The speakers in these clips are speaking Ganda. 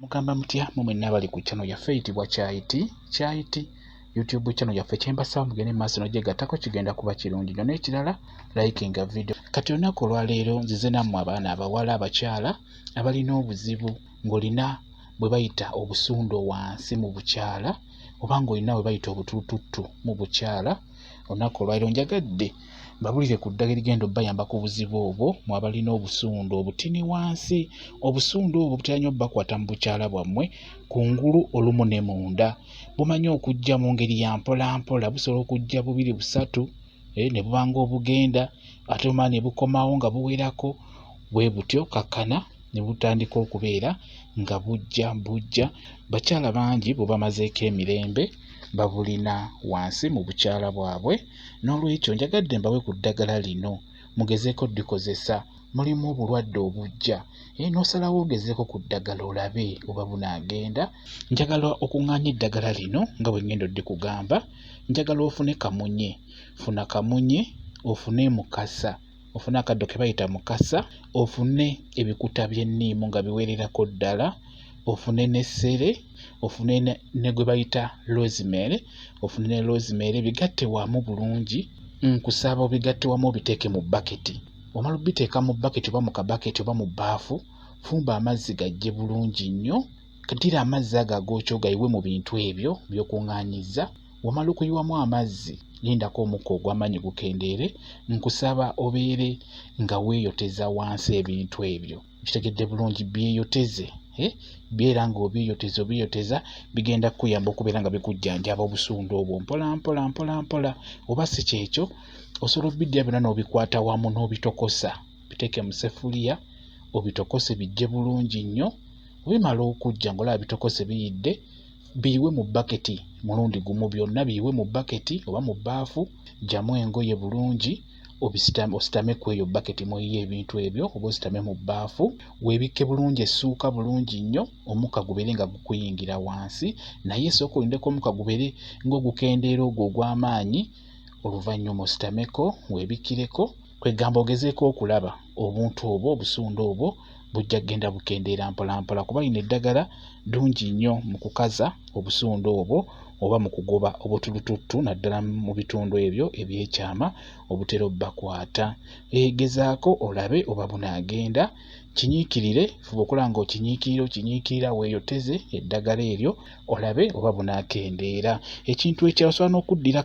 Mugamba mutya mwenna abali ku channel yaffe eyitibwa Kyayiti YouTube channel yaffe kyembasaba mugende maaso n'ogyegattako kigenda kuba kirungi nnyo n'ekirala likinga video. Kati olunaku olwaleero nzize nammwe abaana abawala abakyala abalina obuzibu ng'olina bwe bayita obusundo wansi mu bukyala oba ng'olina bwe bayita obutulututtu mu bukyala. Olunaku olwaleero njagadde mbabulire ku ddagala erigenda obbayamba ku buzibu obwo mwabalina obusundo obutini wansi. Obusundo obwo butera nnyo obbakwata mu bukyala bwammwe kungulu olumu ne munda. Bumanyi okujja mu ngeri ya mpola mpola, busobola okujja bubiri busatu ne bubanga obugenda ate omala ne bukomawo nga buwerako bwe butyo kakkana ne butandika okubeera nga bujja. Bakyala bangi bwe bamazeeko emirembe babulina wansi mu bukyala bwabwe. N'olwekyo njagadde mbawe ku ddagala lino mugezeeko ddikozesa. Mulimu obulwadde obujja n'osalawo ogezeeko ku ddagala olabe oba bunaagenda. Njagala okuŋŋaanya eddagala lino nga bwe ngenda oddikugamba. Njagala ofune kamunye, funa kamunye, ofune mukasa, ofune akaddo ke bayita mukasa, ofune ebikuta by'enniimu nga biwererako ddala, ofune n'essere, ofune ne gwe bayita rosemary, ofune ne rosemary bigatte wamu bulungi. Nkusaba obigatte wamu obiteeke mu bbaketi. Omala obiteeka mu bbaketi oba mu kabaketi oba mu bbaafu, fumba amazzi gajje bulungi nnyo. Ddira amazzi ago agookya ogayiwe mu bintu ebyo by'okuŋŋaanyizza. Wamala okuyiwamu amazzi lindako omukka ogw'amaanyi gukendeere. Nkusaba obeere nga weeyoteza wansi ebintu ebyo. Kitegedde bulungi byeyoteze. Beera ng'obyeyoteza bigenda kukuyamba okubeera nga bikujjanjaba obusundo obwo mpola. Oba si kyekyo osobola obiddira byonna n'obikwata wamu n'obitokosa. Biteeke mu seffuliya obitokose bijje bulungi nnyo. Bimala okujja ng'olaba bitokose biyidde, biyiwe mu bbaketi mulundi gumu. Byonna biyiwe mu bbaketi oba mu bbaafu. Gyamu engoye bulungi ositame ku eyo bbaketi mw'oyiye ebintu ebyo oba ositame mu bbaafu. Weebikke bulungi essuuka bulungi nnyo, omukka gubeere nga gukuyingira wansi, naye sooka olindeko omukka gubeere ng'ogukendeera ogwo ogw'amaanyi. Oluvannyuma ositameko weebikkireko, kwegamba ogezeeko okulaba obuntu obwo obusundo obwo bujja kgenda bukendeera mpola kuba lino eddagala ddungi nnyo mu kukaza obusundo obwo oba mu kugoba obutulututtu naddala mu bitundu ebyo ebyekyama obutera obbakwata. Gezaako olabe oba bunaagenda. Kinyiikirire, fuba okulaba ng'okinyiikirira weeyoteze eddagala eryo olabe oba bunaakendeera. Ekintu ekirala osobola n'okuddira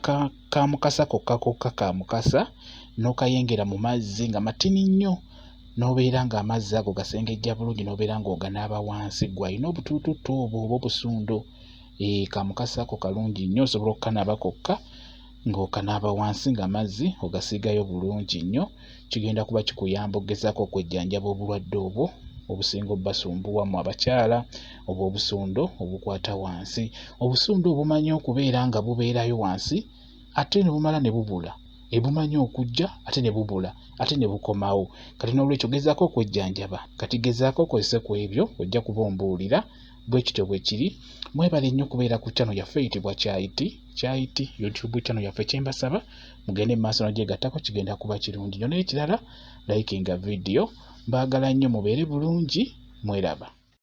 ka mukasa kokka ka mukasa n'okayengera mu mazzi nga matini nnyo n'obeera ng'amazzi ago gasengejja bulungi n'obeera ng'oganaaba wansi gw'alina obutulututtu obwo oba obusundo. Kamukasa ako kalungi nnyo, osobola okukanaaba kokka ng'okanaaba wansi ng'amazzi ogasiigayo bulungi nnyo. Kigenda kuba kikuyamba okugezaako okwejjanjaba obulwadde obwo obusinga obbasumbuwa mu abakyala oba obusundo obukwata wansi. Obusundo obumanyi okubeera nga bubeerayo wansi ate ne bumala ne bubula. Bumanyi okujja ate ne bubula ate ne bukomawo. Kati n'olwekyo gezaako okwejjanjaba. Kati gezaako okozese ku ebyo ojja kuba ombuulira bwe kityo bwe kiri. Mwebale nnyo okubeera ku channel yaffe eyitibwa Kyayiti YouTube channel yaffe. Kyembasaba mugende mu maaso n'ogyegattako kigenda kuba kirungi nnyo n'ekirala likinga video. Mbaagala nnyo mubeere bulungi, mweraba.